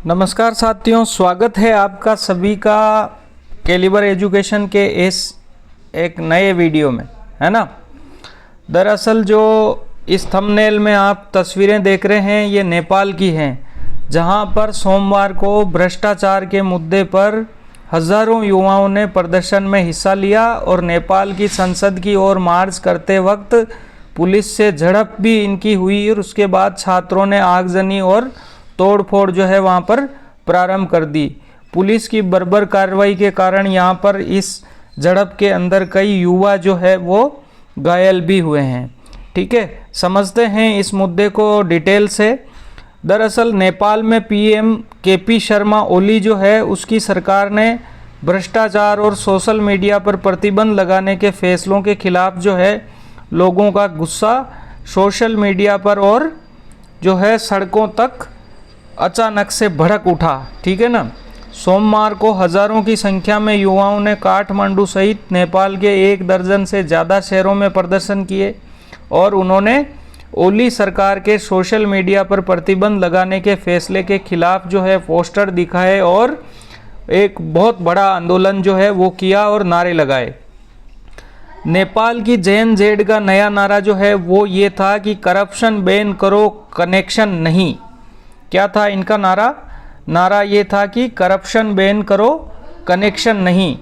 नमस्कार साथियों, स्वागत है आपका सभी का कैलिबर एजुकेशन के इस एक नए वीडियो में, है ना। दरअसल जो इस थंबनेल में आप तस्वीरें देख रहे हैं ये नेपाल की हैं, जहां पर सोमवार को भ्रष्टाचार के मुद्दे पर हज़ारों युवाओं ने प्रदर्शन में हिस्सा लिया और नेपाल की संसद की ओर मार्च करते वक्त पुलिस से झड़प भी इनकी हुई और उसके बाद छात्रों ने आगजनी और तोड़फोड़ जो है वहाँ पर प्रारंभ कर दी। पुलिस की बर्बर कार्रवाई के कारण यहाँ पर इस झड़प के अंदर कई युवा जो है वो घायल भी हुए हैं। ठीक है, समझते हैं इस मुद्दे को डिटेल से। दरअसल नेपाल में पीएम केपी शर्मा ओली जो है उसकी सरकार ने भ्रष्टाचार और सोशल मीडिया पर प्रतिबंध लगाने के फैसलों के खिलाफ जो है लोगों का गुस्सा सोशल मीडिया पर और जो है सड़कों तक अचानक से भड़क उठा। ठीक है ना। सोमवार को हज़ारों की संख्या में युवाओं ने काठमांडू सहित नेपाल के 1 दर्जन से ज़्यादा शहरों में प्रदर्शन किए और उन्होंने ओली सरकार के सोशल मीडिया पर प्रतिबंध लगाने के फैसले के खिलाफ जो है पोस्टर दिखाए और एक बहुत बड़ा आंदोलन जो है वो किया और नारे लगाए। नेपाल की जेएनजेड का नया नारा जो है वो ये था कि करप्शन बैन करो, कनेक्शन नहीं। क्या था इनका नारा ये था कि करप्शन बैन करो, कनेक्शन नहीं।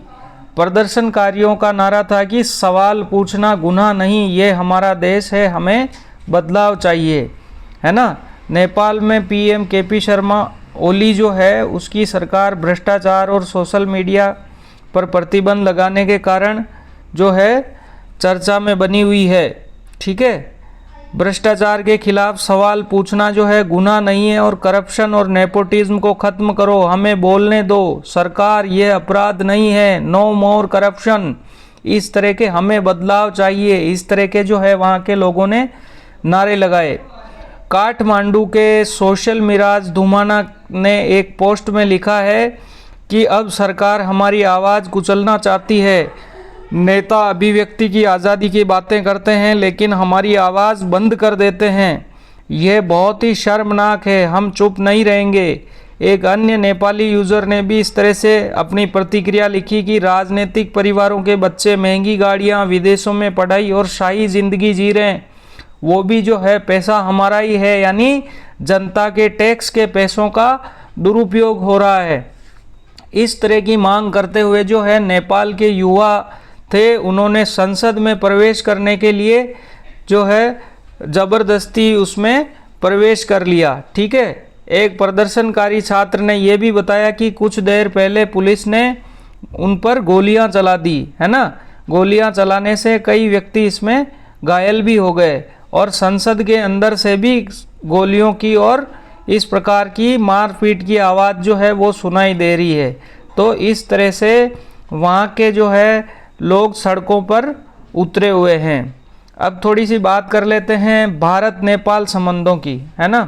प्रदर्शनकारियों का नारा था कि सवाल पूछना गुनाह नहीं, ये हमारा देश है, हमें बदलाव चाहिए, है ना। नेपाल में पीएम केपी शर्मा ओली जो है उसकी सरकार भ्रष्टाचार और सोशल मीडिया पर प्रतिबंध लगाने के कारण जो है चर्चा में बनी हुई है। ठीक है, भ्रष्टाचार के खिलाफ सवाल पूछना जो है गुनाह नहीं है और करप्शन और नेपोटिज्म को ख़त्म करो, हमें बोलने दो, सरकार ये अपराध नहीं है, नो मोर करप्शन। इस तरह के हमें बदलाव चाहिए, इस तरह के जो है वहाँ के लोगों ने नारे लगाए। काठमांडू के सोशल मिराज धुमाना ने एक पोस्ट में लिखा है कि अब सरकार हमारी आवाज़ कुचलना चाहती है। नेता अभिव्यक्ति की आज़ादी की बातें करते हैं लेकिन हमारी आवाज़ बंद कर देते हैं, यह बहुत ही शर्मनाक है, हम चुप नहीं रहेंगे। एक अन्य नेपाली यूज़र ने भी इस तरह से अपनी प्रतिक्रिया लिखी कि राजनीतिक परिवारों के बच्चे महंगी गाड़ियां, विदेशों में पढ़ाई और शाही ज़िंदगी जी रहे हैं, वो भी जो है पैसा हमारा ही है, यानी जनता के टैक्स के पैसों का दुरुपयोग हो रहा है। इस तरह की मांग करते हुए जो है नेपाल के युवा थे, उन्होंने संसद में प्रवेश करने के लिए जो है ज़बरदस्ती उसमें प्रवेश कर लिया। ठीक है, एक प्रदर्शनकारी छात्र ने यह भी बताया कि कुछ देर पहले पुलिस ने उन पर गोलियां चला दी, है ना। गोलियां चलाने से कई व्यक्ति इसमें घायल भी हो गए और संसद के अंदर से भी गोलियों की और इस प्रकार की मारपीट की आवाज़ जो है वो सुनाई दे रही है। तो इस तरह से वहाँ के जो है लोग सड़कों पर उतरे हुए हैं। अब थोड़ी सी बात कर लेते हैं भारत नेपाल संबंधों की, है ना।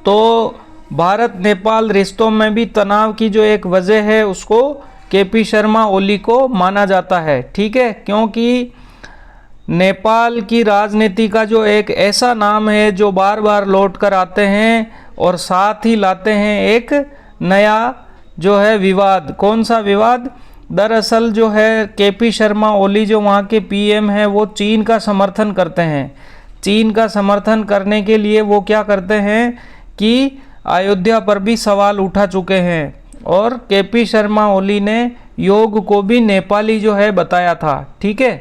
तो भारत नेपाल रिश्तों में भी तनाव की जो एक वजह है उसको केपी शर्मा ओली को माना जाता है। ठीक है, क्योंकि नेपाल की राजनीति का जो एक ऐसा नाम है जो बार बार लौट कर आते हैं और साथ ही लाते हैं एक नया जो है विवाद। कौन सा विवाद? दरअसल जो है केपी शर्मा ओली जो वहाँ के पीएम हैं वो चीन का समर्थन करते हैं। चीन का समर्थन करने के लिए वो क्या करते हैं कि अयोध्या पर भी सवाल उठा चुके हैं और केपी शर्मा ओली ने योग को भी नेपाली जो है बताया था। ठीक है,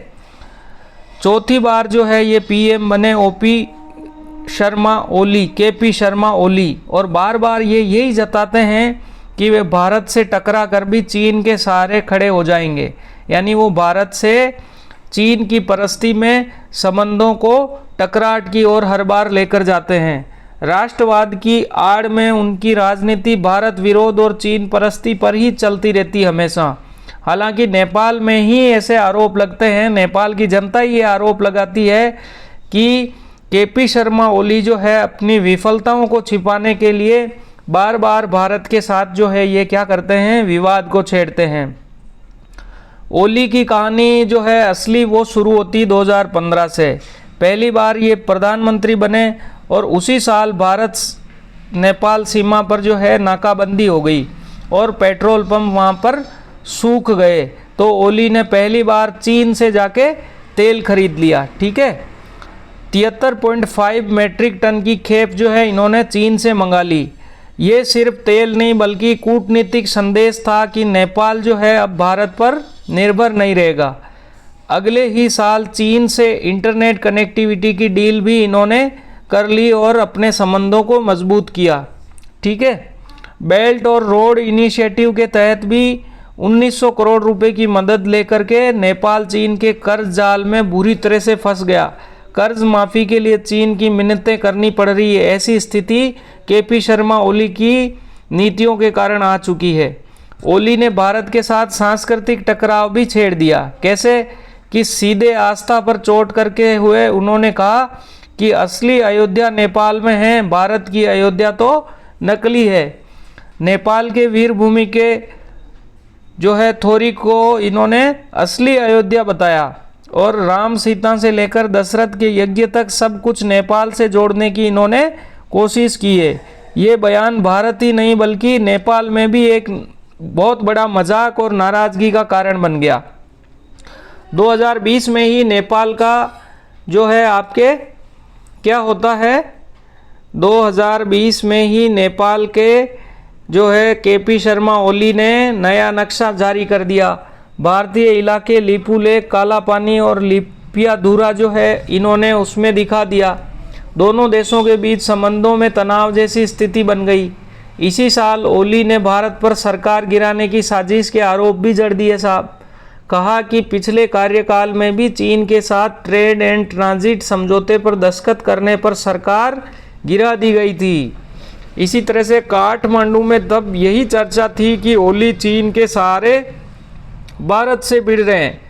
चौथी बार जो है ये पीएम बने ओपी शर्मा ओली, केपी शर्मा ओली, और बार बार ये यही जताते हैं कि वे भारत से टकरा कर भी चीन के सहारे खड़े हो जाएंगे, यानी वो भारत से चीन की परस्ती में संबंधों को टकराट की ओर हर बार लेकर जाते हैं। राष्ट्रवाद की आड़ में उनकी राजनीति भारत विरोध और चीन परस्ती पर ही चलती रहती हमेशा। हालांकि नेपाल में ही ऐसे आरोप लगते हैं, नेपाल की जनता ये आरोप लगाती है कि केपी शर्मा ओली जो है अपनी विफलताओं को छिपाने के लिए बार बार भारत के साथ जो है ये क्या करते हैं, विवाद को छेड़ते हैं। ओली की कहानी जो है असली वो शुरू होती 2015 से। पहली बार ये प्रधानमंत्री बने और उसी साल भारत नेपाल सीमा पर जो है नाकाबंदी हो गई और पेट्रोल पंप वहाँ पर सूख गए, तो ओली ने पहली बार चीन से जाके तेल खरीद लिया। ठीक है, 73.5 मीट्रिक टन की खेप जो है इन्होंने चीन से मंगा ली। ये सिर्फ तेल नहीं बल्कि कूटनीतिक संदेश था कि नेपाल जो है अब भारत पर निर्भर नहीं रहेगा। अगले ही साल चीन से इंटरनेट कनेक्टिविटी की डील भी इन्होंने कर ली और अपने संबंधों को मजबूत किया। ठीक है, बेल्ट और रोड इनिशिएटिव के तहत भी 1900 करोड़ रुपए की मदद लेकर के नेपाल चीन के कर्ज जाल में बुरी तरह से फंस गया। कर्ज माफ़ी के लिए चीन की मिन्नतें करनी पड़ रही है। ऐसी स्थिति केपी शर्मा ओली की नीतियों के कारण आ चुकी है। ओली ने भारत के साथ सांस्कृतिक टकराव भी छेड़ दिया। कैसे कि सीधे आस्था पर चोट करके हुए उन्होंने कहा कि असली अयोध्या नेपाल में है, भारत की अयोध्या तो नकली है। नेपाल के वीरभूमि के जो है थोरी को इन्होंने असली अयोध्या बताया और राम सीता से लेकर दशरथ के यज्ञ तक सब कुछ नेपाल से जोड़ने की इन्होंने कोशिश की है। ये बयान भारत ही नहीं बल्कि नेपाल में भी एक बहुत बड़ा मजाक और नाराज़गी का कारण बन गया। 2020 में ही नेपाल का जो है आपके क्या होता है, 2020 में ही नेपाल के जो है केपी शर्मा ओली ने नया नक्शा जारी कर दिया। भारतीय इलाके लिपुलेख, काला पानी और लिपियाधुरा जो है इन्होंने उसमें दिखा दिया। दोनों देशों के बीच संबंधों में तनाव जैसी स्थिति बन गई। इसी साल ओली ने भारत पर सरकार गिराने की साजिश के आरोप भी जड़ दिए साहब। कहा कि पिछले कार्यकाल में भी चीन के साथ ट्रेड एंड ट्रांजिट समझौते पर दस्तखत करने पर सरकार गिरा दी गई थी। इसी तरह से काठमांडू में तब यही चर्चा थी कि ओली चीन के सहारे भारत से भिड़ रहे हैं।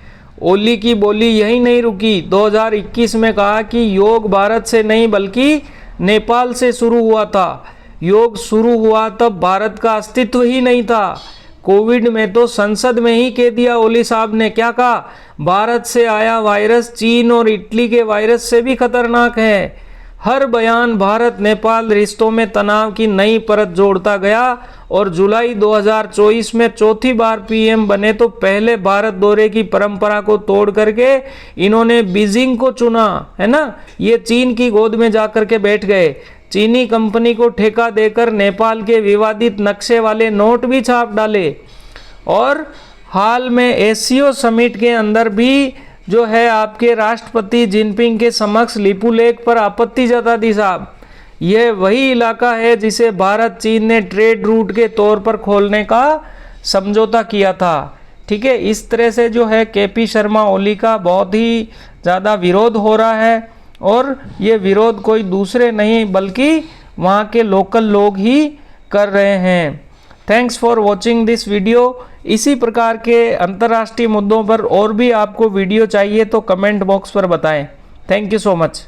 ओली की बोली यही नहीं रुकी। 2021 में कहा कि योग भारत से नहीं बल्कि नेपाल से शुरू हुआ था। योग शुरू हुआ तब भारत का अस्तित्व ही नहीं था। कोविड में तो संसद में ही कह दिया ओली साहब ने। क्या कहा? भारत से आया वायरस चीन और इटली के वायरस से भी खतरनाक है। हर बयान भारत नेपाल रिश्तों में तनाव की नई परत जोड़ता गया और जुलाई 2024 में चौथी बार पीएम बने तो पहले भारत दौरे की परंपरा को तोड़ करके इन्होंने बीजिंग को चुना, है ना। ये चीन की गोद में जाकर के बैठ गए। चीनी कंपनी को ठेका देकर नेपाल के विवादित नक्शे वाले नोट भी छाप डाले और हाल में एससीओ समिट के अंदर भी जो है आपके राष्ट्रपति जिनपिंग के समक्ष लिपुलेख पर आपत्ति जता दी साहब। यह वही इलाका है जिसे भारत चीन ने ट्रेड रूट के तौर पर खोलने का समझौता किया था। ठीक है, इस तरह से जो है केपी शर्मा ओली का बहुत ही ज़्यादा विरोध हो रहा है और ये विरोध कोई दूसरे नहीं बल्कि वहाँ के लोकल लोग ही कर रहे हैं। Thanks for watching this video. इसी प्रकार के अंतर्राष्ट्रीय मुद्दों पर और भी आपको वीडियो चाहिए तो कमेंट बॉक्स पर बताएं। Thank you so much.